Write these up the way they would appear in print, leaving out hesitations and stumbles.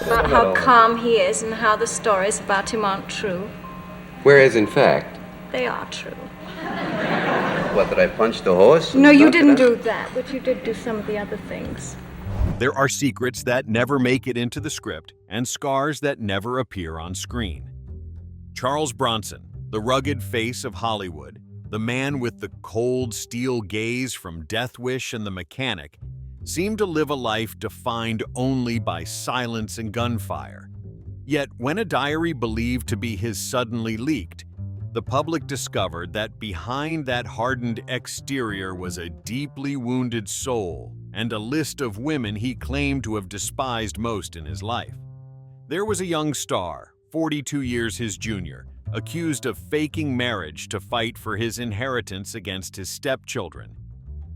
About how calm he is and how the stories about him aren't true. Whereas, in fact... They are true. What, that I punched the horse? No, you didn't do that, but you did do some of the other things. There are secrets that never make it into the script and scars that never appear on screen. Charles Bronson, the rugged face of Hollywood, the man with the cold steel gaze from Death Wish and The Mechanic, seemed to live a life defined only by silence and gunfire. Yet when a diary believed to be his suddenly leaked, the public discovered that behind that hardened exterior was a deeply wounded soul and a list of women he claimed to have despised most in his life. There was a young star, 42 years his junior, accused of faking marriage to fight for his inheritance against his stepchildren.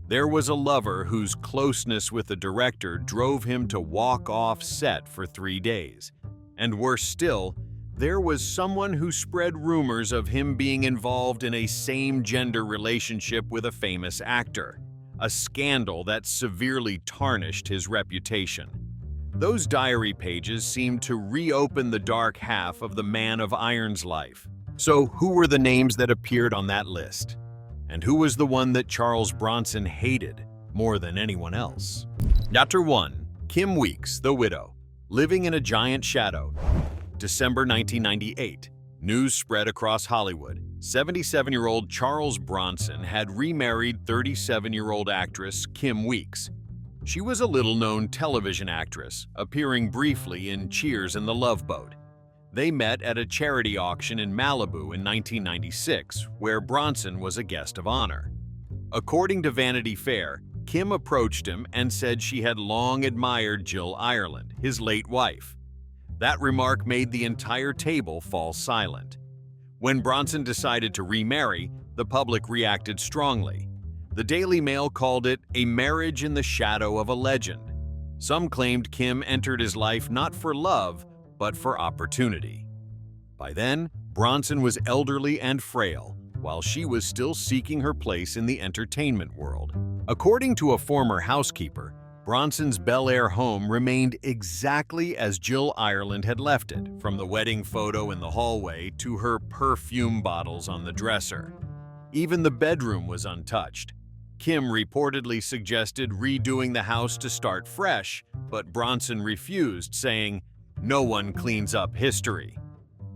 There was a lover whose closeness with the director drove him to walk off set for 3 days. And worse still, there was someone who spread rumors of him being involved in a same-gender relationship with a famous actor, a scandal that severely tarnished his reputation. Those diary pages seemed to reopen the dark half of the Man of Iron's life. So who were the names that appeared on that list? And who was the one that Charles Bronson hated more than anyone else? Chapter 1. Kim Weeks, the Widow, Living in a Giant Shadow. December 1998. News spread across Hollywood. 77-year-old Charles Bronson had remarried 37-year-old actress Kim Weeks. She was a little-known television actress, appearing briefly in Cheers and The Love Boat. They met at a charity auction in Malibu in 1996, where Bronson was a guest of honor. According to Vanity Fair, Kim approached him and said she had long admired Jill Ireland, his late wife. That remark made the entire table fall silent. When Bronson decided to remarry, the public reacted strongly. The Daily Mail called it a marriage in the shadow of a legend. Some claimed Kim entered his life not for love, but for opportunity. By then, Bronson was elderly and frail, while she was still seeking her place in the entertainment world. According to a former housekeeper, Bronson's Bel Air home remained exactly as Jill Ireland had left it, from the wedding photo in the hallway to her perfume bottles on the dresser. Even the bedroom was untouched. Kim reportedly suggested redoing the house to start fresh, but Bronson refused, saying, "No one cleans up history."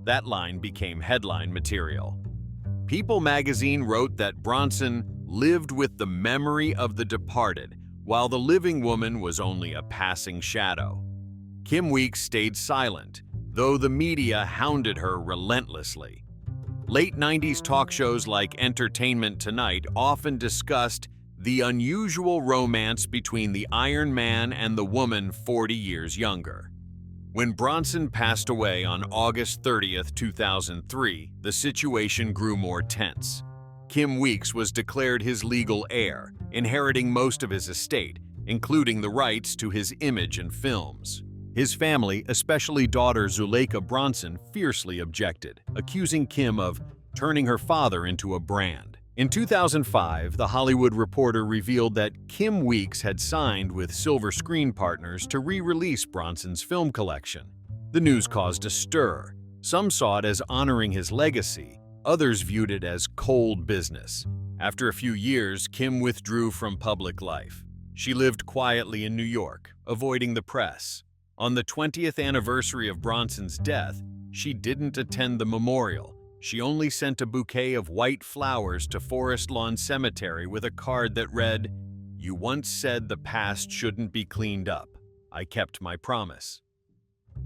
That line became headline material. People magazine wrote that Bronson lived with the memory of the departed, while the living woman was only a passing shadow. Kim Weeks stayed silent, though the media hounded her relentlessly. Late 90s talk shows like Entertainment Tonight often discussed the unusual romance between the Iron Man and the woman 40 years younger. When Bronson passed away on August 30th, 2003, the situation grew more tense. Kim Weeks was declared his legal heir, inheriting most of his estate, including the rights to his image and films. His family, especially daughter Zuleika Bronson, fiercely objected, accusing Kim of turning her father into a brand. In 2005, The Hollywood Reporter revealed that Kim Weeks had signed with Silver Screen Partners to re-release Bronson's film collection. The news caused a stir. Some saw it as honoring his legacy. Others viewed it as cold business. After a few years, Kim withdrew from public life. She lived quietly in New York, avoiding the press. On the 20th anniversary of Bronson's death, she didn't attend the memorial. She only sent a bouquet of white flowers to Forest Lawn Cemetery with a card that read, "You once said the past shouldn't be cleaned up. I kept my promise."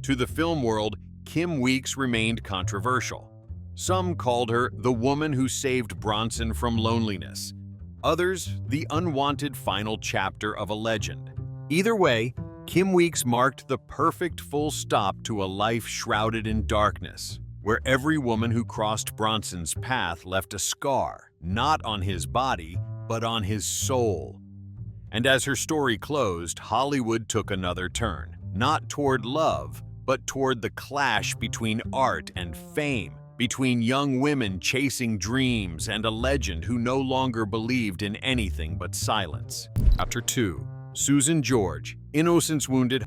To the film world, Kim Weeks remained controversial. Some called her the woman who saved Bronson from loneliness. Others, the unwanted final chapter of a legend. Either way, Kim Weeks marked the perfect full stop to a life shrouded in darkness, where every woman who crossed Bronson's path left a scar, not on his body, but on his soul. And as her story closed, Hollywood took another turn, not toward love, but toward the clash between art and fame, between young women chasing dreams and a legend who no longer believed in anything but silence. Chapter 2. Susan George, Innocence Wounded.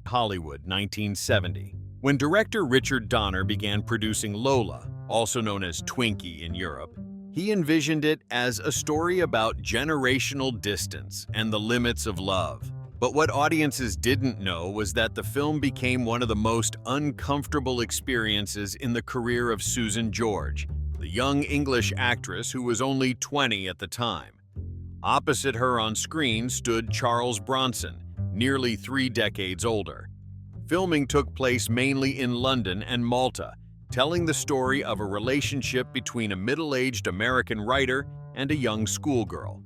Hollywood, 1970. When director Richard Donner began producing Lola, also known as Twinkie in Europe, he envisioned it as a story about generational distance and the limits of love. But what audiences didn't know was that the film became one of the most uncomfortable experiences in the career of Susan George, the young English actress who was only 20 at the time. Opposite her on screen stood Charles Bronson, nearly 3 decades older. Filming took place mainly in London and Malta, telling the story of a relationship between a middle-aged American writer and a young schoolgirl.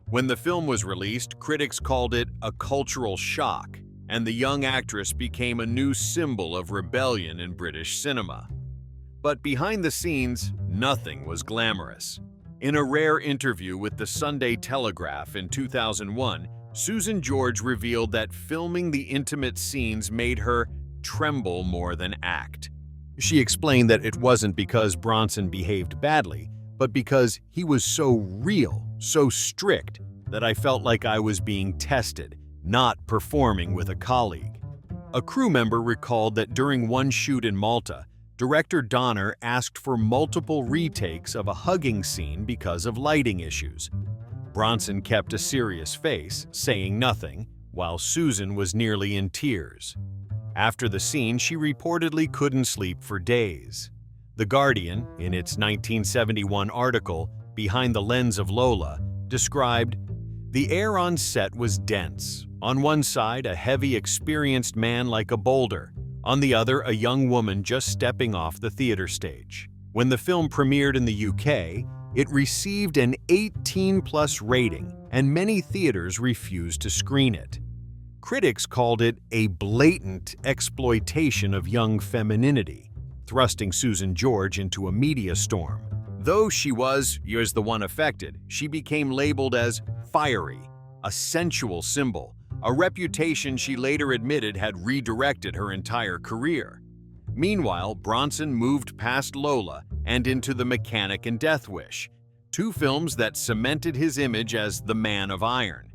When the film was released, critics called it a cultural shock, and the young actress became a new symbol of rebellion in British cinema. But behind the scenes, nothing was glamorous. In a rare interview with the Sunday Telegraph in 2001, Susan George revealed that filming the intimate scenes made her tremble more than act. She explained that it wasn't because Bronson behaved badly, but because he was so real, so strict, that I felt like I was being tested, not performing with a colleague. A crew member recalled that during one shoot in Malta, director Donner asked for multiple retakes of a hugging scene because of lighting issues. Bronson kept a serious face, saying nothing, while Susan was nearly in tears. After the scene, she reportedly couldn't sleep for days. The Guardian, in its 1971 article, Behind the Lens of Lola, described, "The air on set was dense. On one side, a heavy, experienced man like a boulder. On the other, a young woman just stepping off the theater stage." When the film premiered in the UK, it received an 18+ rating, and many theaters refused to screen it. Critics called it a blatant exploitation of young femininity, thrusting Susan George into a media storm. Though she was the one affected, she became labeled as fiery, a sensual symbol, a reputation she later admitted had redirected her entire career. Meanwhile, Bronson moved past Lola and into The Mechanic and Death Wish, 2 films that cemented his image as the Man of Iron.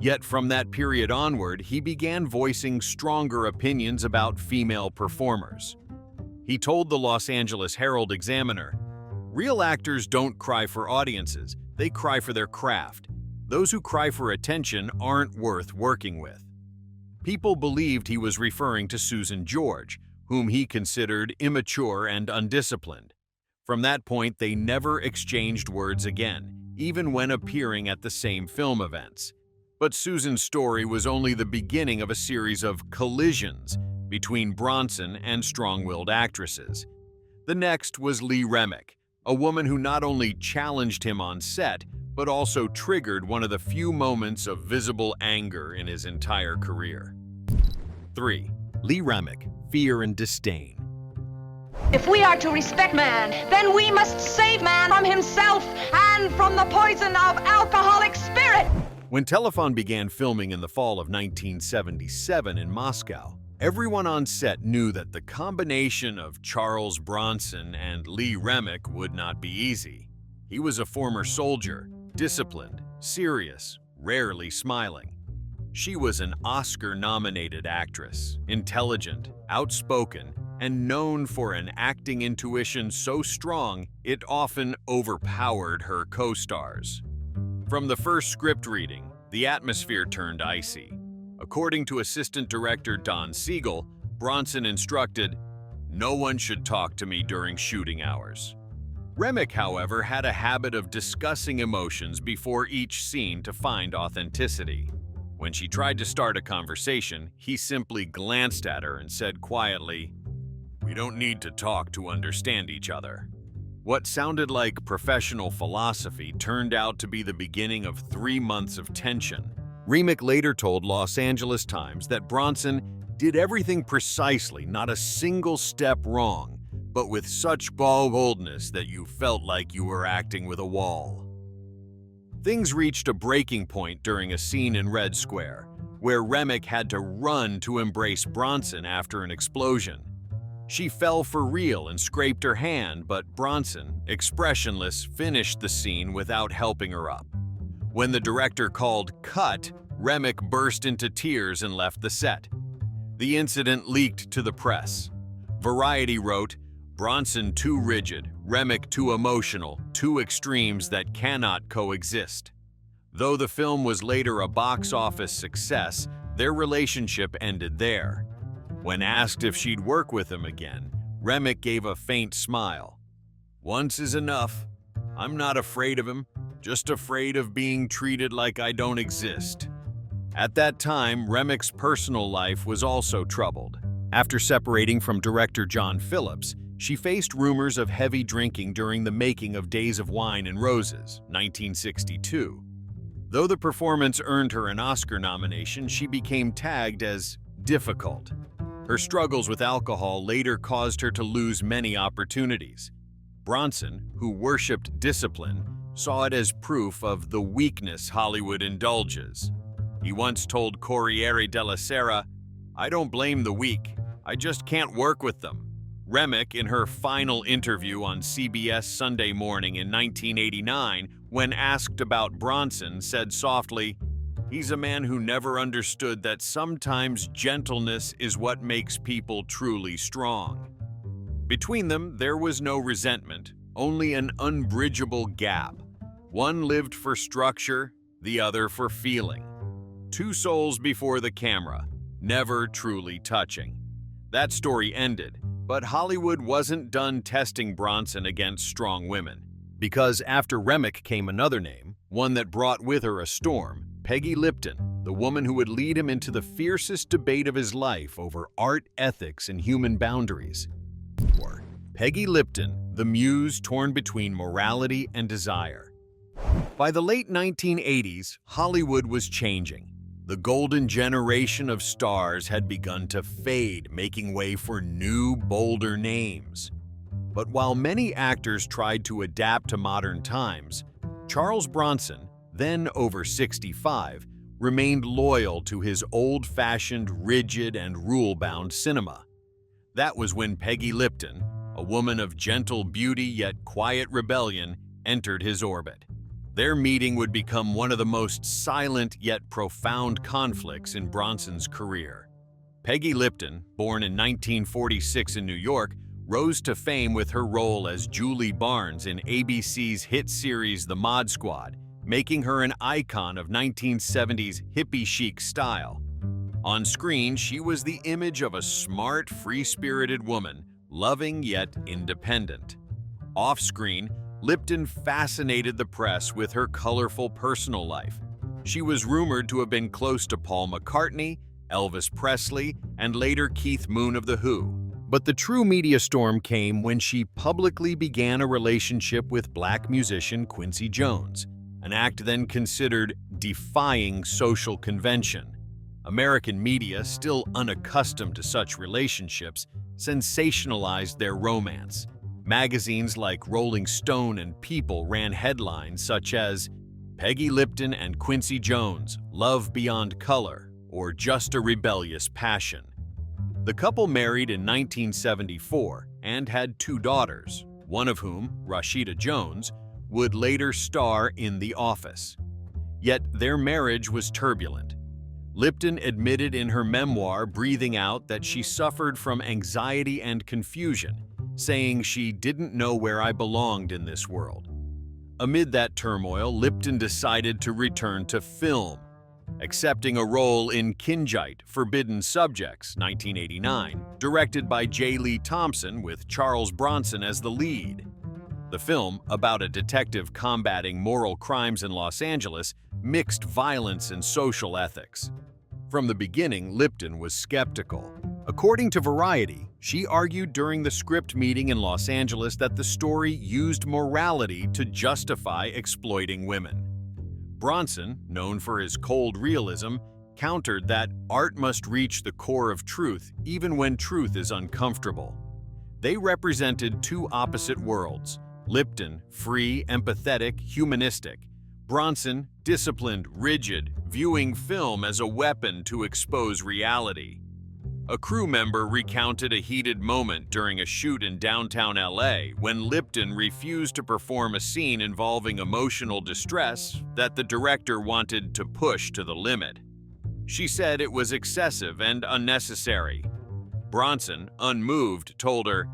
Yet from that period onward, he began voicing stronger opinions about female performers. He told the Los Angeles Herald-Examiner, "Real actors don't cry for audiences, they cry for their craft. Those who cry for attention aren't worth working with." People believed he was referring to Susan George, whom he considered immature and undisciplined. From that point, they never exchanged words again, even when appearing at the same film events. But Susan's story was only the beginning of a series of collisions between Bronson and strong-willed actresses. The next was Remick, a woman who not only challenged him on set, but also triggered one of the few moments of visible anger in his entire career. 3. Remick, Fear and Disdain. If we are to respect man, then we must save man from himself and from the poison of alcoholic spirit. When Telefon began filming in the fall of 1977 in Moscow, everyone on set knew that the combination of Charles Bronson and Remick would not be easy. He was a former soldier, disciplined, serious, rarely smiling. She was an Oscar-nominated actress, intelligent, outspoken, and known for an acting intuition so strong it often overpowered her co-stars. From the first script reading, the atmosphere turned icy. According to assistant director Don Siegel, Bronson instructed, "No one should talk to me during shooting hours." Remick, however, had a habit of discussing emotions before each scene to find authenticity. When she tried to start a conversation, he simply glanced at her and said quietly, "We don't need to talk to understand each other." What sounded like professional philosophy turned out to be the beginning of 3 months of tension. Remick later told Los Angeles Times that Bronson did everything precisely, not a single step wrong, but with such boldness that you felt like you were acting with a wall. Things reached a breaking point during a scene in Red Square, where Remick had to run to embrace Bronson after an explosion. She fell for real and scraped her hand, but Bronson, expressionless, finished the scene without helping her up. When the director called "cut," Remick burst into tears and left the set. The incident leaked to the press. Variety wrote, "Bronson too rigid, Remick too emotional, two extremes that cannot coexist." Though the film was later a box office success, their relationship ended there. When asked if she'd work with him again, Remick gave a faint smile. "Once is enough. I'm not afraid of him, just afraid of being treated like I don't exist." At that time, Remick's personal life was also troubled. After separating from director John Phillips, she faced rumors of heavy drinking during the making of Days of Wine and Roses, 1962. Though the performance earned her an Oscar nomination, she became tagged as difficult. Her struggles with alcohol later caused her to lose many opportunities. Bronson, who worshipped discipline, saw it as proof of the weakness Hollywood indulges. He once told Corriere della Sera, "I don't blame the weak, I just can't work with them." Remick, in her final interview on CBS Sunday Morning in 1989, when asked about Bronson, said softly, "He's a man who never understood that sometimes gentleness is what makes people truly strong." Between them, there was no resentment, only an unbridgeable gap. One lived for structure, the other for feeling. Two souls before the camera, never truly touching. That story ended, but Hollywood wasn't done testing Bronson against strong women. Because after Remick came another name, one that brought with her a storm, Peggy Lipton, the woman who would lead him into the fiercest debate of his life over art, ethics, and human boundaries. Peggy Lipton, the muse torn between morality and desire. By the late 1980s, Hollywood was changing. The golden generation of stars had begun to fade, making way for new, bolder names. But while many actors tried to adapt to modern times, Charles Bronson, then over 65, remained loyal to his old-fashioned, rigid, and rule-bound cinema. That was when Peggy Lipton, a woman of gentle beauty yet quiet rebellion, entered his orbit. Their meeting would become one of the most silent yet profound conflicts in Bronson's career. Peggy Lipton, born in 1946 in New York, rose to fame with her role as Julie Barnes in ABC's hit series The Mod Squad, making her an icon of 1970s hippie chic style. On screen, she was the image of a smart, free-spirited woman, loving yet independent. Off-screen, Lipton fascinated the press with her colorful personal life. She was rumored to have been close to Paul McCartney, Elvis Presley, and later Keith Moon of The Who. But the true media storm came when she publicly began a relationship with black musician Quincy Jones, an act then considered defying social convention. American media, still unaccustomed to such relationships, sensationalized their romance. Magazines like Rolling Stone and People ran headlines such as "Peggy Lipton and Quincy Jones, Love Beyond Color," or "Just a Rebellious Passion." The couple married in 1974 and had two daughters, one of whom, Rashida Jones, would later star in The Office. Yet their marriage was turbulent. Lipton admitted in her memoir Breathing Out that she suffered from anxiety and confusion, saying she didn't know where I belonged in this world. Amid that turmoil, Lipton decided to return to film, accepting a role in Kinjite, Forbidden Subjects, 1989, directed by J. Lee Thompson with Charles Bronson as the lead. The film, about a detective combating moral crimes in Los Angeles, mixed violence and social ethics. From the beginning, Lipton was skeptical. According to Variety, she argued during the script meeting in Los Angeles that the story used morality to justify exploiting women. Bronson, known for his cold realism, countered that art must reach the core of truth even when truth is uncomfortable. They represented two opposite worlds: Lipton, free, empathetic, humanistic; Bronson, disciplined, rigid, viewing film as a weapon to expose reality. A crew member recounted a heated moment during a shoot in downtown LA when Lipton refused to perform a scene involving emotional distress that the director wanted to push to the limit. She said it was excessive and unnecessary. Bronson, unmoved, told her,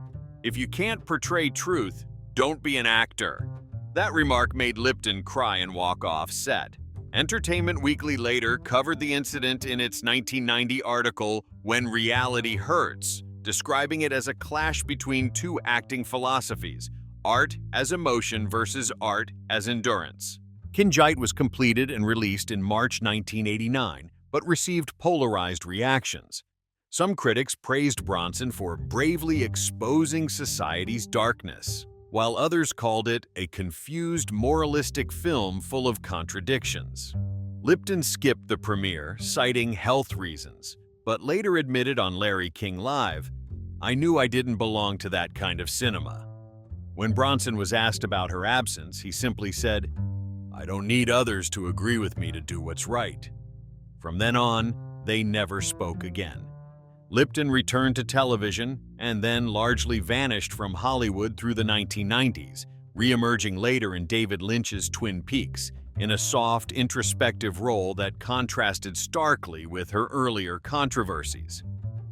"If you can't portray truth, don't be an actor." That remark made Lipton cry and walk off set. Entertainment Weekly later covered the incident in its 1990 article, When Reality Hurts, describing it as a clash between two acting philosophies, art as emotion versus art as endurance. Kinjite was completed and released in March 1989, but received polarized reactions. Some critics praised Bronson for bravely exposing society's darkness, while others called it a confused, moralistic film full of contradictions. Lipton skipped the premiere, citing health reasons, but later admitted on Larry King Live, "I knew I didn't belong to that kind of cinema." When Bronson was asked about her absence, he simply said, "I don't need others to agree with me to do what's right." From then on, they never spoke again. Lipton returned to television and then largely vanished from Hollywood through the 1990s, re-emerging later in David Lynch's Twin Peaks in a soft, introspective role that contrasted starkly with her earlier controversies.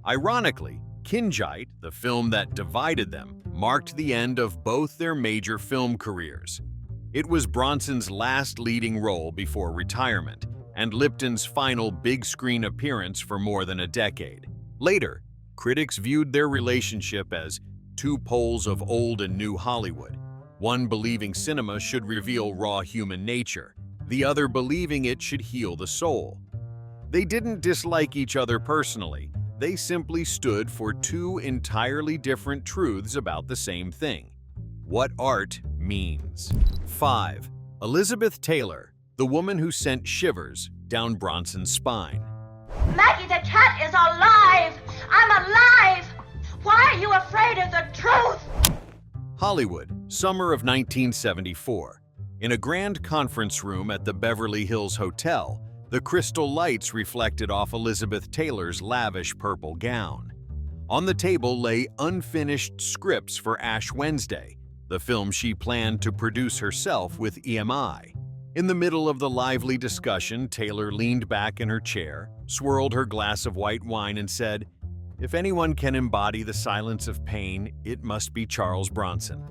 Ironically, Kinjite, the film that divided them, marked the end of both their major film careers. It was Bronson's last leading role before retirement, and Lipton's final big-screen appearance for more than a decade. Later, critics viewed their relationship as two poles of old and new Hollywood, one believing cinema should reveal raw human nature, the other believing it should heal the soul. They didn't dislike each other personally, they simply stood for two entirely different truths about the same thing: what art means. 5. Elizabeth Taylor, the woman who sent shivers down Bronson's spine. Maggie the cat is alive! I'm alive! Why are you afraid of the truth? Hollywood, summer of 1974. In a grand conference room at the Beverly Hills Hotel, the crystal lights reflected off Elizabeth Taylor's lavish purple gown. On the table lay unfinished scripts for Ash Wednesday, the film she planned to produce herself with EMI. In the middle of the lively discussion, Taylor leaned back in her chair, swirled her glass of white wine, and said, "If anyone can embody the silence of pain, it must be Charles Bronson."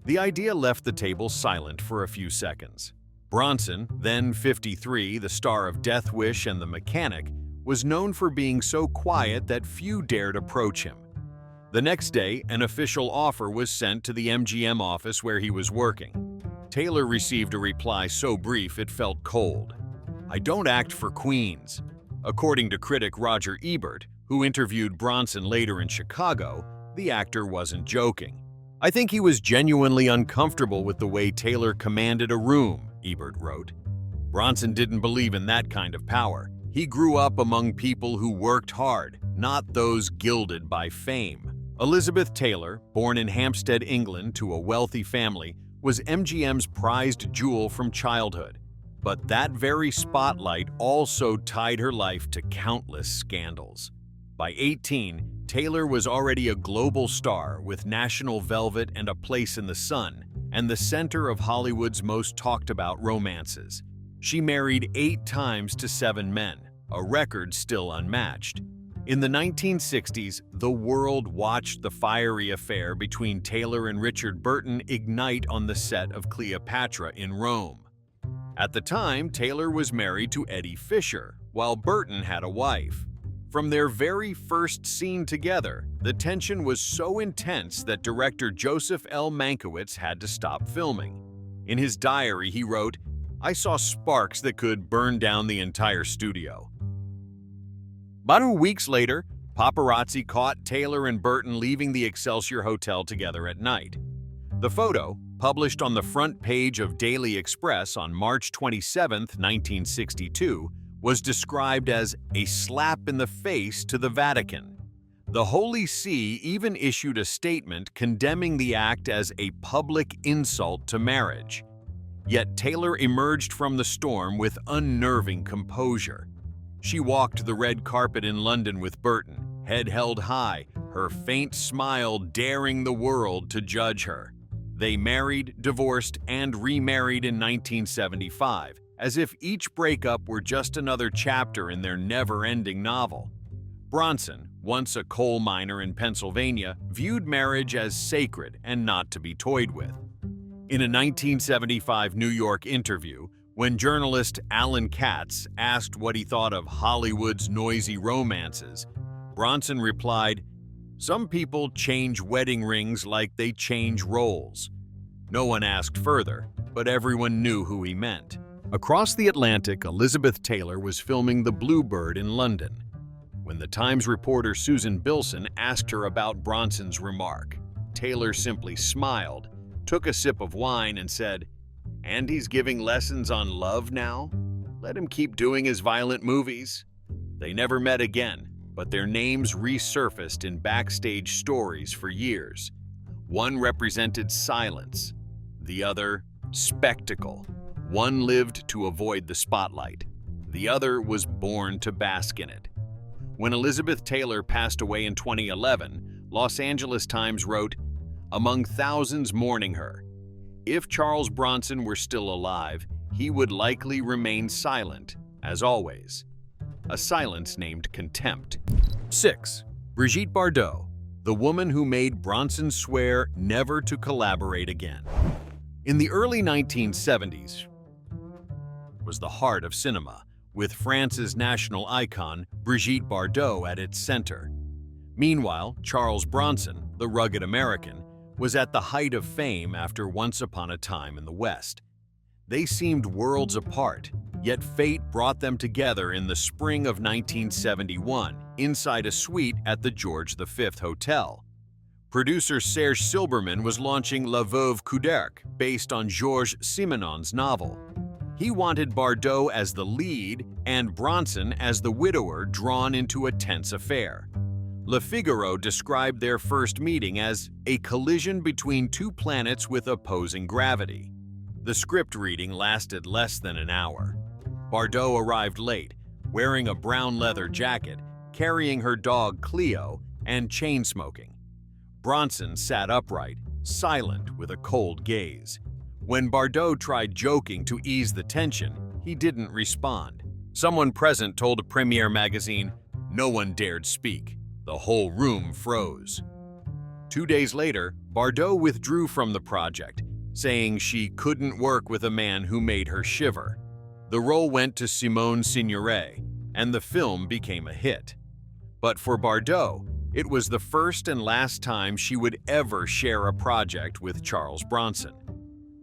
The idea left the table silent for a few seconds. Bronson, then 53, the star of Death Wish and The Mechanic, was known for being so quiet that few dared approach him. The next day, an official offer was sent to the MGM office where he was working. Taylor received a reply so brief it felt cold. "I don't act for queens." According to critic Roger Ebert, who interviewed Bronson later in Chicago, the actor wasn't joking. "I think he was genuinely uncomfortable with the way Taylor commanded a room," Ebert wrote. Bronson didn't believe in that kind of power. He grew up among people who worked hard, not those gilded by fame. Elizabeth Taylor, born in Hampstead, England, to a wealthy family, was MGM's prized jewel from childhood. But that very spotlight also tied her life to countless scandals. By 18, Taylor was already a global star with National Velvet and A Place in the Sun, and the center of Hollywood's most talked-about romances. She married 8 times to 7 men, a record still unmatched. In the 1960s, the world watched the fiery affair between Taylor and Richard Burton ignite on the set of Cleopatra in Rome. At the time, Taylor was married to Eddie Fisher, while Burton had a wife. From their very first scene together, the tension was so intense that director Joseph L. Mankiewicz had to stop filming. In his diary, he wrote, "I saw sparks that could burn down the entire studio." About 2 weeks later, paparazzi caught Taylor and Burton leaving the Excelsior Hotel together at night. The photo, published on the front page of Daily Express on March 27, 1962, was described as a slap in the face to the Vatican. The Holy See even issued a statement condemning the act as a public insult to marriage. Yet Taylor emerged from the storm with unnerving composure. She walked the red carpet in London with Burton, head held high, her faint smile daring the world to judge her. They married, divorced, and remarried in 1975, as if each breakup were just another chapter in their never-ending novel. Bronson, once a coal miner in Pennsylvania, viewed marriage as sacred and not to be toyed with. In a 1975 New York interview, when journalist Alan Katz asked what he thought of Hollywood's noisy romances, Bronson replied, "Some people change wedding rings like they change roles." No one asked further, but everyone knew who he meant. Across the Atlantic, Elizabeth Taylor was filming The Bluebird in London. When the Times reporter Susan Bilson asked her about Bronson's remark, Taylor simply smiled, took a sip of wine, and said, "And he's giving lessons on love now? Let him keep doing his violent movies." They never met again, but their names resurfaced in backstage stories for years. One represented silence, the other, spectacle. One lived to avoid the spotlight. The other was born to bask in it. When Elizabeth Taylor passed away in 2011, Los Angeles Times wrote, "Among thousands mourning her, if Charles Bronson were still alive, he would likely remain silent, as always. A silence named contempt." 6. Brigitte Bardot, the woman who made Bronson swear never to collaborate again. In the early 1970s was the heart of cinema, with France's national icon, Brigitte Bardot, at its center. Meanwhile, Charles Bronson, the rugged American, was at the height of fame after Once Upon a Time in the West. They seemed worlds apart, yet fate brought them together in the spring of 1971, inside a suite at the George V Hotel. Producer Serge Silberman was launching La Veuve Couderc, based on Georges Simenon's novel. He wanted Bardot as the lead and Bronson as the widower drawn into a tense affair. Le Figaro described their first meeting as a collision between two planets with opposing gravity. The script reading lasted less than an hour. Bardot arrived late, wearing a brown leather jacket, carrying her dog Cleo, and chain-smoking. Bronson sat upright, silent with a cold gaze. When Bardot tried joking to ease the tension, he didn't respond. Someone present told Premiere magazine, "No one dared speak. The whole room froze." 2 days later, Bardot withdrew from the project, saying she couldn't work with a man who made her shiver. The role went to Simone Signoret, and the film became a hit. But for Bardot, it was the first and last time she would ever share a project with Charles Bronson.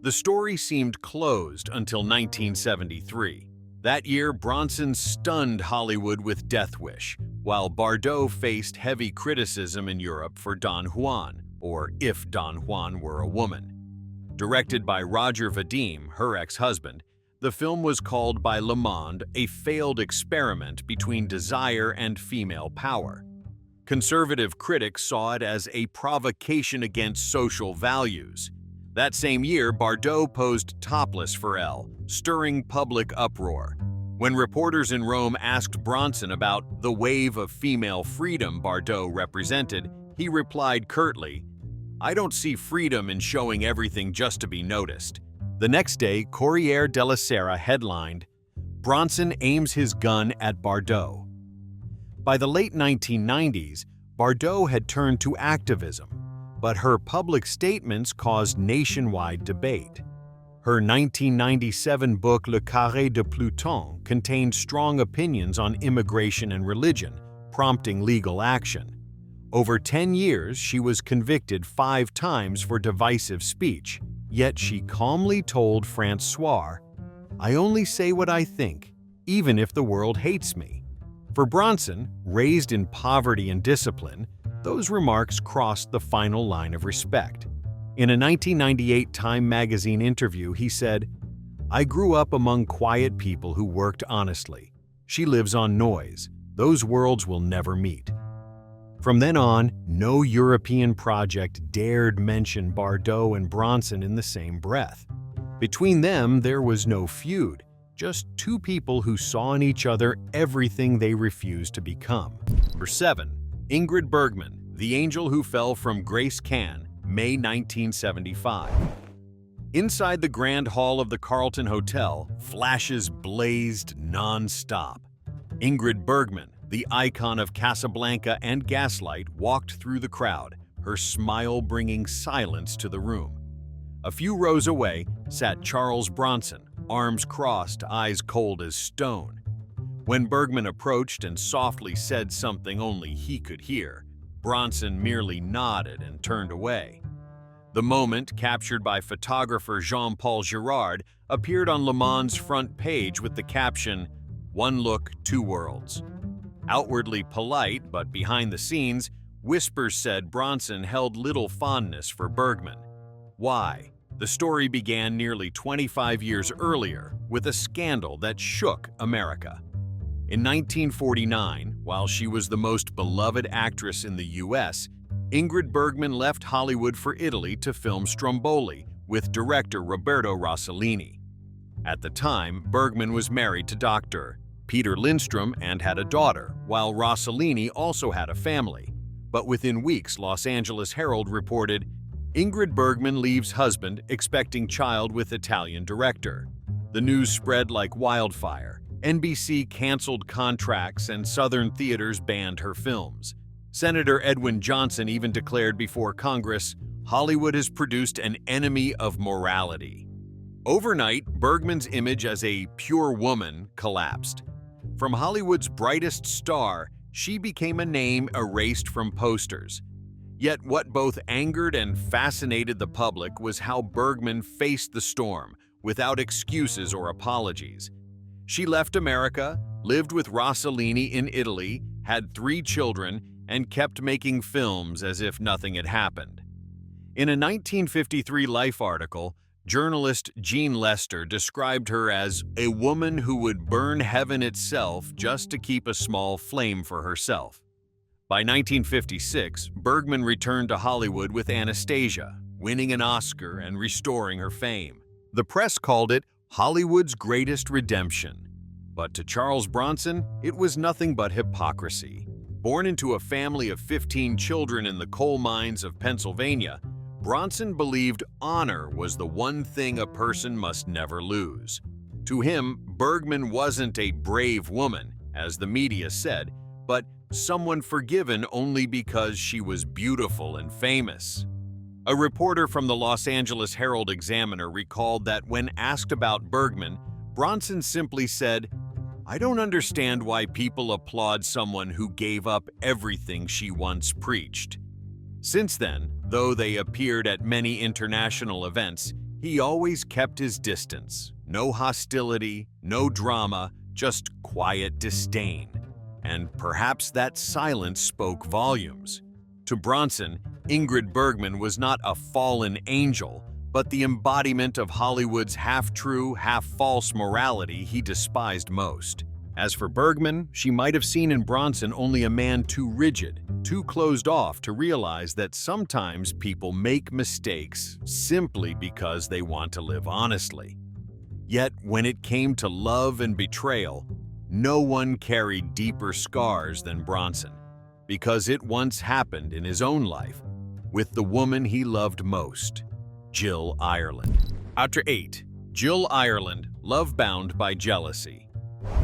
The story seemed closed until 1973. That year, Bronson stunned Hollywood with Death Wish, while Bardot faced heavy criticism in Europe for Don Juan, or If Don Juan Were a Woman. Directed by Roger Vadim, her ex-husband, the film was called by Le Monde a failed experiment between desire and female power. Conservative critics saw it as a provocation against social values. That same year, Bardot posed topless for Elle, stirring public uproar. When reporters in Rome asked Bronson about the wave of female freedom Bardot represented, he replied curtly, "I don't see freedom in showing everything just to be noticed." The next day, Corriere della Sera headlined, "Bronson aims his gun at Bardot." By the late 1990s, Bardot had turned to activism, but her public statements caused nationwide debate. Her 1997 book Le Carré de Pluton contained strong opinions on immigration and religion, prompting legal action. Over 10 years, she was convicted 5 times for divisive speech, yet she calmly told François, "I only say what I think, even if the world hates me." For Bronson, raised in poverty and discipline, those remarks crossed the final line of respect. In a 1998 Time magazine interview, he said, "I grew up among quiet people who worked honestly. She lives on noise. Those worlds will never meet." From then on, no European project dared mention Bardot and Bronson in the same breath. Between them, there was no feud, just two people who saw in each other everything they refused to become. Number 7. Ingrid Bergman, The Angel Who Fell from Grace Can, May 1975. Inside the grand hall of the Carlton Hotel, flashes blazed non-stop. Ingrid Bergman, the icon of Casablanca and Gaslight, walked through the crowd, her smile bringing silence to the room. A few rows away sat Charles Bronson, arms crossed, eyes cold as stone. When Bergman approached and softly said something only he could hear, Bronson merely nodded and turned away. The moment, captured by photographer Jean-Paul Girard, appeared on Le Mans' front page with the caption, "One look, two worlds." Outwardly polite, but behind the scenes, whispers said Bronson held little fondness for Bergman. Why? The story began nearly 25 years earlier with a scandal that shook America. In 1949, while she was the most beloved actress in the US, Ingrid Bergman left Hollywood for Italy to film Stromboli with director Roberto Rossellini. At the time, Bergman was married to Dr. Peter Lindstrom and had a daughter, while Rossellini also had a family. But within weeks, Los Angeles Herald reported, Ingrid Bergman leaves husband expecting child with Italian director. The news spread like wildfire. NBC canceled contracts and Southern theaters banned her films. Senator Edwin Johnson even declared before Congress, Hollywood has produced an enemy of morality. Overnight, Bergman's image as a pure woman collapsed. From Hollywood's brightest star, she became a name erased from posters. Yet what both angered and fascinated the public was how Bergman faced the storm, without excuses or apologies. She left America, lived with Rossellini in Italy, had 3 children, and kept making films as if nothing had happened. In a 1953 Life article, journalist Jean Lester described her as a woman who would burn heaven itself just to keep a small flame for herself. By 1956, Bergman returned to Hollywood with Anastasia, winning an Oscar and restoring her fame. The press called it Hollywood's greatest redemption. But to Charles Bronson, it was nothing but hypocrisy. Born into a family of 15 children in the coal mines of Pennsylvania, Bronson believed honor was the one thing a person must never lose. To him, Bergman wasn't a brave woman, as the media said, but someone forgiven only because she was beautiful and famous. A reporter from the Los Angeles Herald-Examiner recalled that when asked about Bergman, Bronson simply said, "I don't understand why people applaud someone who gave up everything she once preached." Since then, though they appeared at many international events, he always kept his distance. No hostility, no drama, just quiet disdain. And perhaps that silence spoke volumes. To Bronson, Ingrid Bergman was not a fallen angel, but the embodiment of Hollywood's half-true, half-false morality he despised most. As for Bergman, she might have seen in Bronson only a man too rigid, too closed off to realize that sometimes people make mistakes simply because they want to live honestly. Yet, when it came to love and betrayal, no one carried deeper scars than Bronson, because it once happened in his own life with the woman he loved most, Jill Ireland. Chapter 8. Jill Ireland, Love-Bound by Jealousy.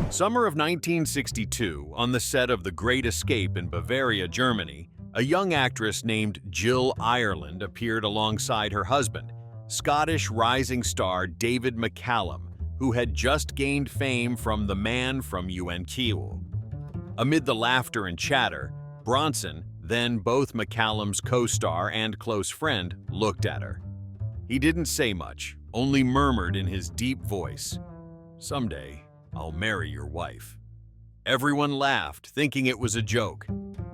Summer of 1962, on the set of The Great Escape in Bavaria, Germany, a young actress named Jill Ireland appeared alongside her husband, Scottish rising star David McCallum, who had just gained fame from The Man from Unforgettable. Amid the laughter and chatter, Bronson, then both McCallum's co-star and close friend, looked at her. He didn't say much, only murmured in his deep voice, "Someday, I'll marry your wife." Everyone laughed, thinking it was a joke.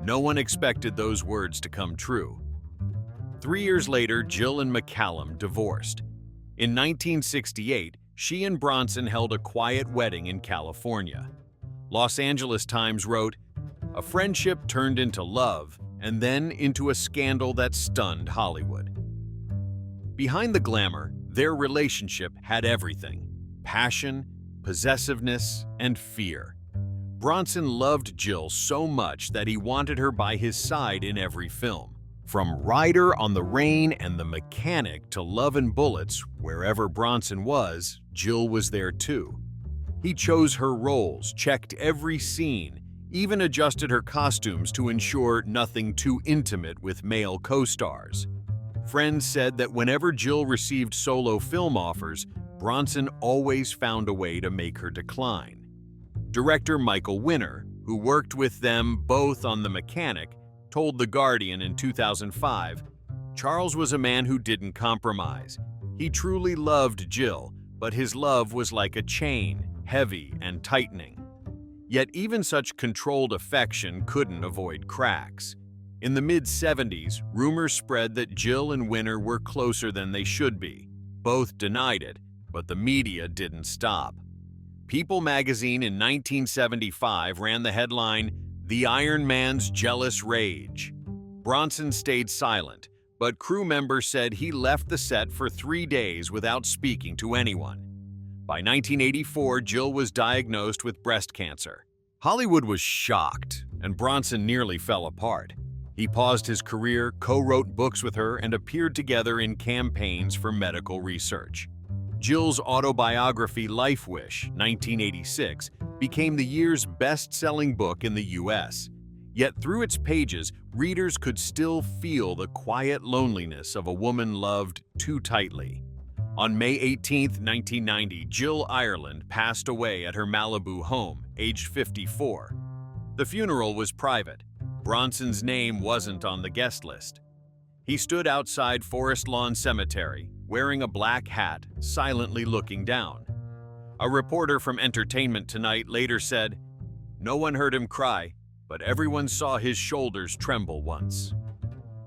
No one expected those words to come true. 3 years later, Jill and McCallum divorced. In 1968, she and Bronson held a quiet wedding in California. Los Angeles Times wrote, "A friendship turned into love, and then into a scandal that stunned Hollywood." Behind the glamour, their relationship had everything: passion, possessiveness, and fear. Bronson loved Jill so much that he wanted her by his side in every film. From Rider on the Rain and The Mechanic to Love and Bullets, wherever Bronson was, Jill was there too. He chose her roles, checked every scene, even adjusted her costumes to ensure nothing too intimate with male co-stars. Friends said that whenever Jill received solo film offers, Bronson always found a way to make her decline. Director Michael Winner, who worked with them both on The Mechanic, told The Guardian in 2005, "Charles was a man who didn't compromise. He truly loved Jill, but his love was like a chain, heavy and tightening." Yet even such controlled affection couldn't avoid cracks. In the mid-70s, rumors spread that Jill and Winner were closer than they should be. Both denied it, but the media didn't stop. People magazine in 1975 ran the headline, "The Iron Man's Jealous Rage." Bronson stayed silent, but crew members said he left the set for 3 days without speaking to anyone. By 1984, Jill was diagnosed with breast cancer. Hollywood was shocked, and Bronson nearly fell apart. He paused his career, co-wrote books with her, and appeared together in campaigns for medical research. Jill's autobiography Life Wish, 1986, became the year's best-selling book in the U.S. Yet through its pages, readers could still feel the quiet loneliness of a woman loved too tightly. On May 18, 1990, Jill Ireland passed away at her Malibu home, aged 54. The funeral was private. Bronson's name wasn't on the guest list. He stood outside Forest Lawn Cemetery, wearing a black hat, silently looking down. A reporter from Entertainment Tonight later said, "No one heard him cry, but everyone saw his shoulders tremble once."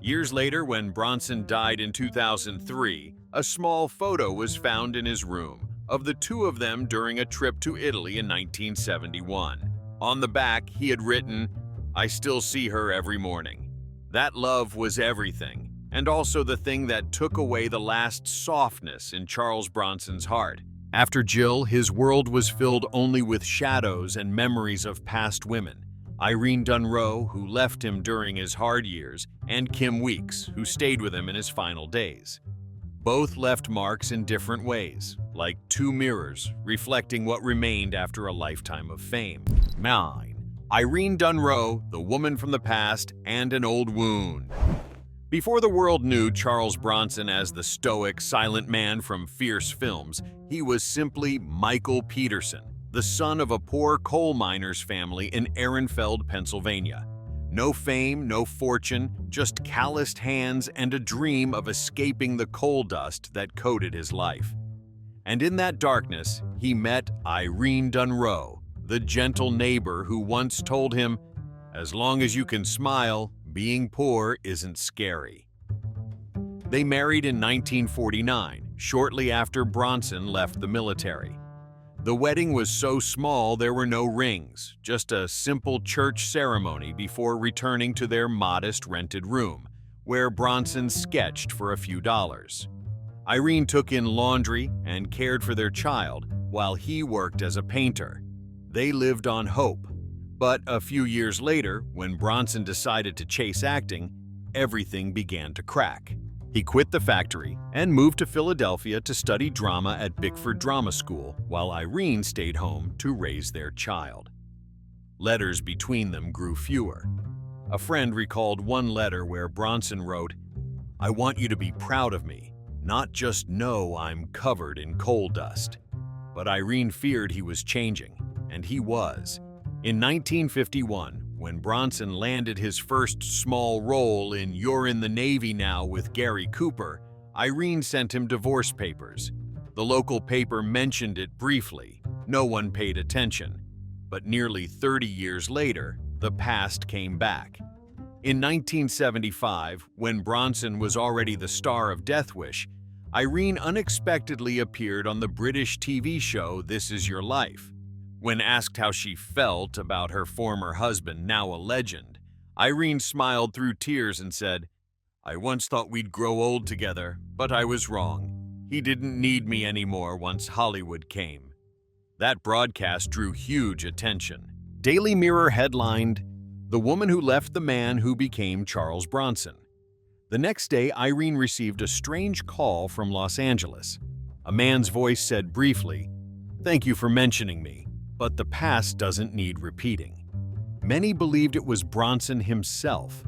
Years later, when Bronson died in 2003, a small photo was found in his room of the two of them during a trip to Italy in 1971. On the back, he had written, "I still see her every morning." That love was everything, and also the thing that took away the last softness in Charles Bronson's heart. After Jill, his world was filled only with shadows and memories of past women. Irene Dunroe, who left him during his hard years, and Kim Weeks, who stayed with him in his final days. Both left marks in different ways, like two mirrors, reflecting what remained after a lifetime of fame. 9. Irene Dunroe, the woman from the past, and an old wound. Before the world knew Charles Bronson as the stoic, silent man from fierce films, he was simply Michael Peterson, the son of a poor coal miner's family in Ehrenfeld, Pennsylvania. No fame, no fortune, just calloused hands and a dream of escaping the coal dust that coated his life. And in that darkness, he met Irene Dunroe, the gentle neighbor who once told him, "As long as you can smile, being poor isn't scary." They married in 1949, shortly after Bronson left the military. The wedding was so small there were no rings, just a simple church ceremony before returning to their modest rented room, where Bronson sketched for a few dollars. Irene took in laundry and cared for their child, while he worked as a painter. They lived on hope. But a few years later, when Bronson decided to chase acting, everything began to crack. He quit the factory and moved to Philadelphia to study drama at Bickford Drama School, while Irene stayed home to raise their child. Letters between them grew fewer. A friend recalled one letter where Bronson wrote, "I want you to be proud of me, not just know I'm covered in coal dust." But Irene feared he was changing, and he was. In 1951, when Bronson landed his first small role in You're in the Navy Now with Gary Cooper, Irene sent him divorce papers. The local paper mentioned it briefly. No one paid attention. But nearly 30 years later, the past came back. In 1975, when Bronson was already the star of Death Wish, Irene unexpectedly appeared on the British TV show This Is Your Life. When asked how she felt about her former husband, now a legend, Irene smiled through tears and said, "I once thought we'd grow old together, but I was wrong. He didn't need me anymore once Hollywood came." That broadcast drew huge attention. Daily Mirror headlined, "The woman who left the man who became Charles Bronson." The next day, Irene received a strange call from Los Angeles. A man's voice said briefly, "Thank you for mentioning me, but the past doesn't need repeating." Many believed it was Bronson himself.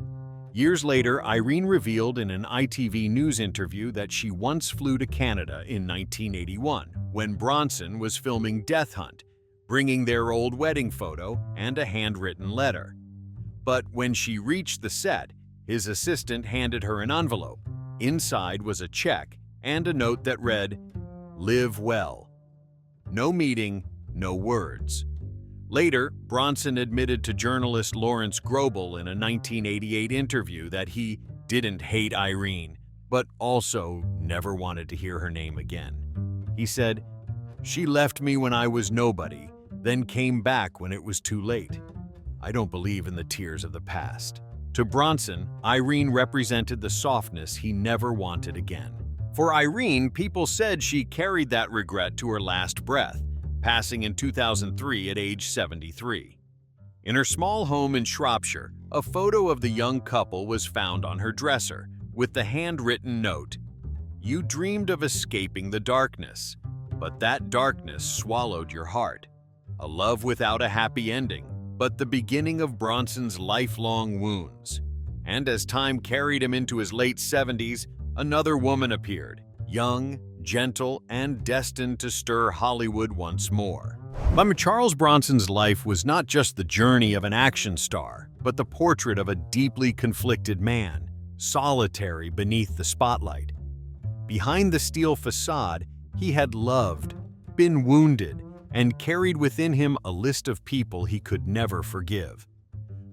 Years later, Irene revealed in an ITV News interview that she once flew to Canada in 1981 when Bronson was filming Death Hunt, bringing their old wedding photo and a handwritten letter. But when she reached the set, his assistant handed her an envelope. Inside was a check and a note that read, "Live well." No meeting, no words. Later, Bronson admitted to journalist Lawrence Grobel in a 1988 interview that he didn't hate Irene, but also never wanted to hear her name again. He said, "She left me when I was nobody, then came back when it was too late. I don't believe in the tears of the past." To Bronson, Irene represented the softness he never wanted again. For Irene, people said she carried that regret to her last breath, passing in 2003 at age 73. In her small home in Shropshire, a photo of the young couple was found on her dresser, with the handwritten note, "You dreamed of escaping the darkness, but that darkness swallowed your heart. A love without a happy ending, but the beginning of Bronson's lifelong wounds." And as time carried him into his late 70s, another woman appeared, young, gentle, and destined to stir Hollywood once more. But Charles Bronson's life was not just the journey of an action star, but the portrait of a deeply conflicted man, solitary beneath the spotlight. Behind the steel facade, he had loved, been wounded, and carried within him a list of people he could never forgive.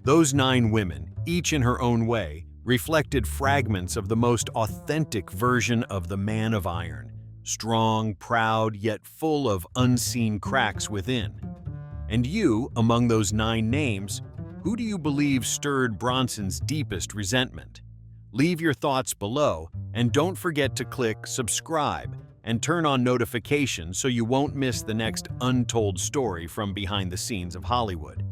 Those 9 women, each in her own way, reflected fragments of the most authentic version of the man of iron, strong, proud, yet full of unseen cracks within. And you, among those 9 names, who do you believe stirred Bronson's deepest resentment? Leave your thoughts below, and don't forget to click subscribe and turn on notifications so you won't miss the next untold story from behind the scenes of Hollywood.